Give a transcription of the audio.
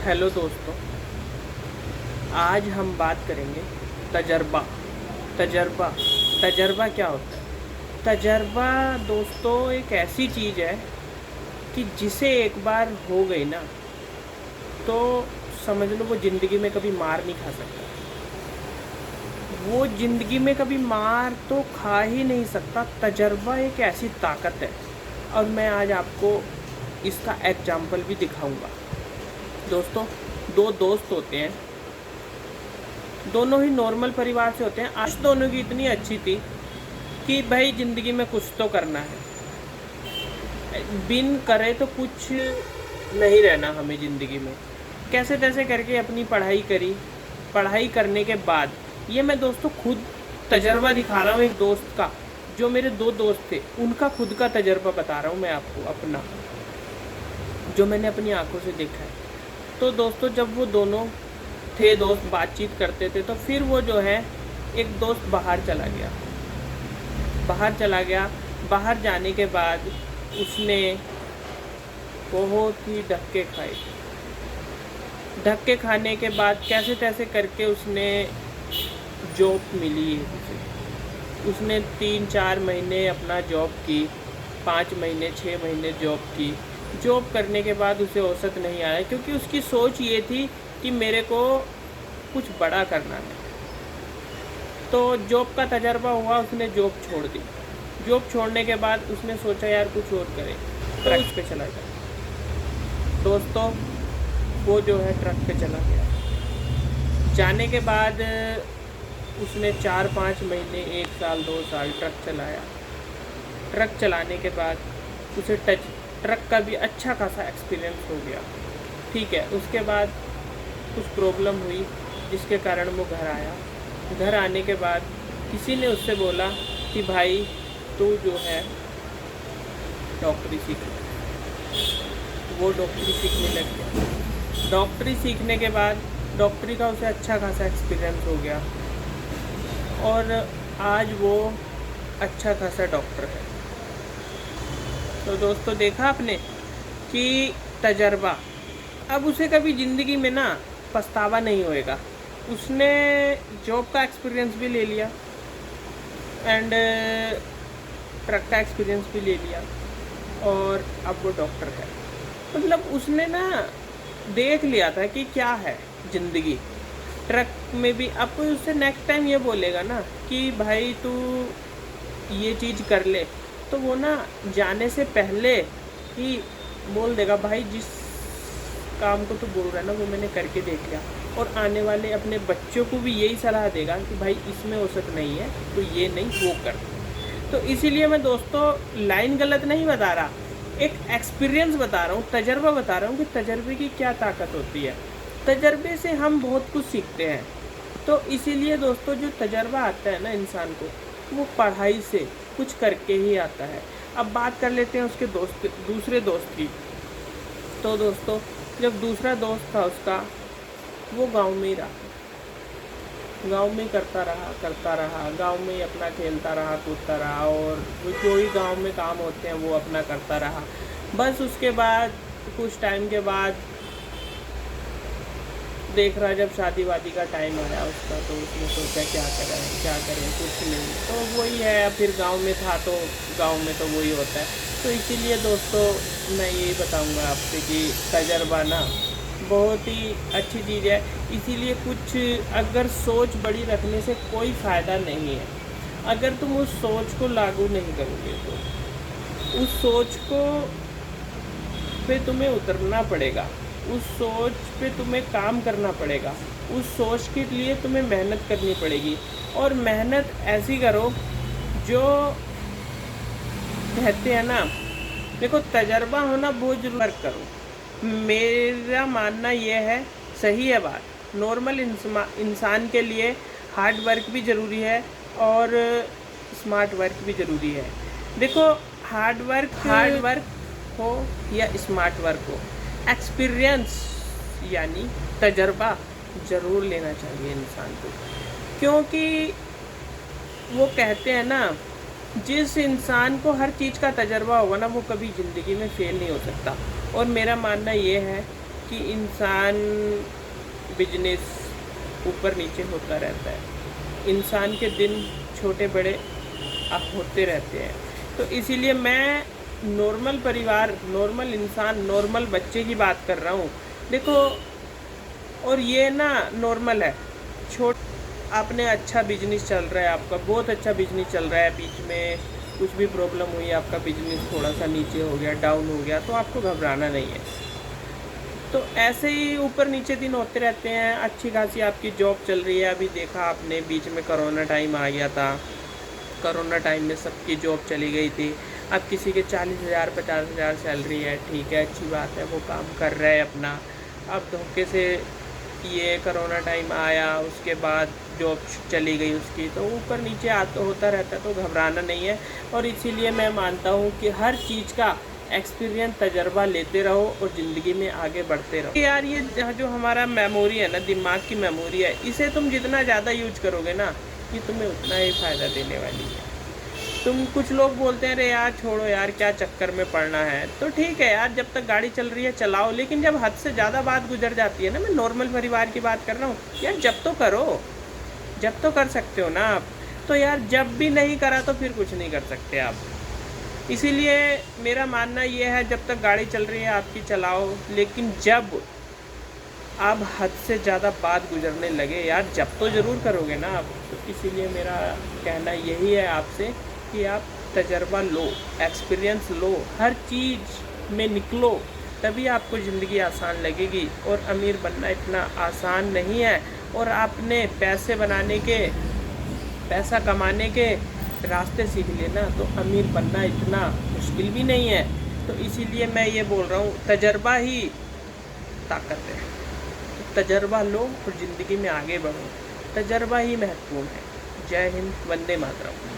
Hello दोस्तों, आज हम बात करेंगे तजर्बा। तजर्बा तजर्बा क्या होता है? तजर्बा दोस्तों एक ऐसी चीज़ है कि जिसे एक बार हो गई ना तो समझ लो वो ज़िंदगी में कभी मार नहीं खा सकता। वो ज़िंदगी में कभी मार तो खा ही नहीं सकता। तजर्बा एक ऐसी ताकत है और मैं आज आपको इसका एग्जाम्पल भी दिखाऊंगा। दोस्तों, दो दोस्त होते हैं, दोनों ही नॉर्मल परिवार से होते हैं। आज दोनों की इतनी अच्छी थी कि भाई ज़िंदगी में कुछ तो करना है, बिन करे तो कुछ नहीं रहना हमें ज़िंदगी में। कैसे तैसे करके अपनी पढ़ाई करी। पढ़ाई करने के बाद ये मैं दोस्तों खुद तजर्बा दिखा रहा हूँ एक दोस्त का। जो मेरे दो दोस्त थे उनका खुद का तजर्बा बता रहा हूँ मैं आपको, अपना जो मैंने अपनी आंखों से देखा है। तो दोस्तों, जब वो दोनों थे दोस्त, बातचीत करते थे, तो फिर वो जो है एक दोस्त बाहर चला गया। बाहर जाने के बाद उसने बहुत ही धक्के खाए। धक्के खाने के बाद कैसे तैसे करके उसने जॉब मिली उसे। उसने 3-4 महीने अपना जॉब की, 5 महीने 6 महीने जॉब की। जॉब करने के बाद उसे औसत नहीं आया, क्योंकि उसकी सोच ये थी कि मेरे को कुछ बड़ा करना है। तो जॉब का तजर्बा हुआ, उसने जॉब छोड़ दी। जॉब छोड़ने के बाद उसने सोचा यार कुछ और करें, तो उस पे चला गया। दोस्तों, वो जो है ट्रक पे चला गया। जाने के बाद उसने 4-5 महीने, 1 साल 2 साल ट्रक चलाया। ट्रक चलाने के बाद उसे ट्रक का भी अच्छा खासा एक्सपीरियंस हो गया। ठीक है, उसके बाद कुछ प्रॉब्लम हुई जिसके कारण वो घर आया। घर आने के बाद किसी ने उससे बोला कि भाई तू जो है डॉक्टरी सीख। वो डॉक्टरी सीखने लग गया। डॉक्टरी सीखने के बाद डॉक्टरी का उसे अच्छा खासा एक्सपीरियंस हो गया और आज वो अच्छा खासा डॉक्टर है। तो दोस्तों, देखा आपने कि तजर्बा, अब उसे कभी ज़िंदगी में ना पछतावा नहीं होएगा। उसने जॉब का एक्सपीरियंस भी ले लिया एंड ट्रक का एक्सपीरियंस भी ले लिया और अब वो डॉक्टर है। मतलब उसने ना देख लिया था कि क्या है ज़िंदगी। ट्रक में भी अब कोई उससे नेक्स्ट टाइम ये बोलेगा ना कि भाई तू ये चीज़ कर ले, तो वो ना जाने से पहले ही बोल देगा भाई जिस काम को तू बोल रहा है ना वो मैंने करके देख लिया। और आने वाले अपने बच्चों को भी यही सलाह देगा कि भाई इसमें औसत नहीं है तो ये नहीं वो कर। तो इसीलिए मैं दोस्तों लाइन गलत नहीं बता रहा, एक एक्सपीरियंस बता रहा हूँ, तजर्बा बता रहा हूँ कि तजर्बे की क्या ताकत होती है। तजर्बे से हम बहुत कुछ सीखते हैं। तो इसीलिए दोस्तों, जो तजर्बा आता है ना इंसान को, वो पढ़ाई से कुछ करके ही आता है। अब बात कर लेते हैं उसके दूसरे दोस्त की। तो दोस्तों, जब दूसरा दोस्त था उसका, वो गांव में ही रहा। गांव में करता रहा, गांव में ही अपना खेलता रहा, कूदता रहा और जो ही गांव में काम होते हैं वो अपना करता रहा। बस उसके बाद कुछ टाइम के बाद देख रहा, जब शादी वादी का टाइम आया उसका, तो उसने सोचा क्या करें, कुछ नहीं। तो वही है, फिर गांव में था तो गांव में तो वही होता है। तो इसीलिए दोस्तों मैं यही बताऊंगा आपसे कि तजर्बा ना बहुत ही अच्छी चीज़ है। इसीलिए कुछ अगर सोच बड़ी रखने से कोई फ़ायदा नहीं है। अगर तुम उस सोच को लागू नहीं करोगे तो उस सोच को पे तुम्हें उतरना पड़ेगा, उस सोच पे तुम्हें काम करना पड़ेगा, उस सोच के लिए तुम्हें मेहनत करनी पड़ेगी। और मेहनत ऐसी करो जो कहते हैं ना, देखो तजर्बा होना बहुत ज़रूरी करो। मेरा मानना ये है, सही है बात, नॉर्मल इंसान के लिए हार्ड वर्क भी ज़रूरी है और स्मार्ट वर्क भी ज़रूरी है। देखो, हार्ड वर्क हो या स्मार्ट वर्क हो, एक्सपीरियंस यानी तजर्बा ज़रूर लेना चाहिए इंसान को। क्योंकि वो कहते हैं ना, जिस इंसान को हर चीज़ का तजर्बा होगा ना वो कभी ज़िंदगी में फेल नहीं हो सकता। और मेरा मानना ये है कि इंसान बिजनेस ऊपर नीचे होता रहता है, इंसान के दिन छोटे बड़े होते रहते हैं। तो इसीलिए मैं नॉर्मल परिवार, नॉर्मल इंसान, नॉर्मल बच्चे की बात कर रहा हूँ। देखो, और ये ना नॉर्मल है। आपने अच्छा बिजनेस चल रहा है, आपका बहुत अच्छा बिजनेस चल रहा है, बीच में कुछ भी प्रॉब्लम हुई, आपका बिजनेस थोड़ा सा नीचे हो गया, डाउन हो गया, तो आपको घबराना नहीं है। तो ऐसे ही ऊपर नीचे दिन होते रहते हैं। अच्छी खासी आपकी जॉब चल रही है। अभी देखा आपने, बीच में कोरोना टाइम आ गया था। कोरोना टाइम में सबकी जॉब चली गई थी। अब किसी के 40,000 50,000 सैलरी है, ठीक है, अच्छी बात है, वो काम कर रहा है अपना। अब धोखे से ये कोरोना टाइम आया, उसके बाद जॉब चली गई उसकी, तो ऊपर नीचे होता रहता है, तो घबराना नहीं है। और इसीलिए मैं मानता हूँ कि हर चीज़ का एक्सपीरियंस, तजर्बा लेते रहो और ज़िंदगी में आगे बढ़ते रहो। यार ये जो हमारा मेमोरी है ना, दिमाग की मेमोरी है, इसे तुम जितना ज़्यादा यूज करोगे ना, ये तुम्हें उतना ही फ़ायदा देने वाली है। कुछ लोग बोलते हैं, अरे यार छोड़ो यार, क्या चक्कर में पड़ना है। तो ठीक है यार, जब तक गाड़ी चल रही है चलाओ, लेकिन जब हद से ज़्यादा बात गुजर जाती है ना, मैं नॉर्मल परिवार की बात कर रहा हूँ यार, जब तो करो, जब तो कर सकते हो ना आप। तो यार जब भी नहीं करा तो फिर कुछ नहीं कर सकते आप। इसीलिए मेरा मानना ये है, जब तक गाड़ी चल रही है आपकी चलाओ, लेकिन जब आप हद से ज़्यादा बात गुजरने लगे यार, जब तो ज़रूर करोगे ना आप। तो इसीलिए मेरा कहना यही है आपसे कि आप तजर्बा लो, एक्सपीरियंस लो, हर चीज़ में निकलो, तभी आपको ज़िंदगी आसान लगेगी। और अमीर बनना इतना आसान नहीं है। और आपने पैसे बनाने के, पैसा कमाने के रास्ते सीख लिए ना, तो अमीर बनना इतना मुश्किल भी नहीं है। तो इसीलिए मैं ये बोल रहा हूँ, तजर्बा ही ताकत है। तो तजर्बा लो और ज़िंदगी में आगे बढ़ो। तजर्बा ही महत्वपूर्ण है। जय हिंद, वंदे मातरम।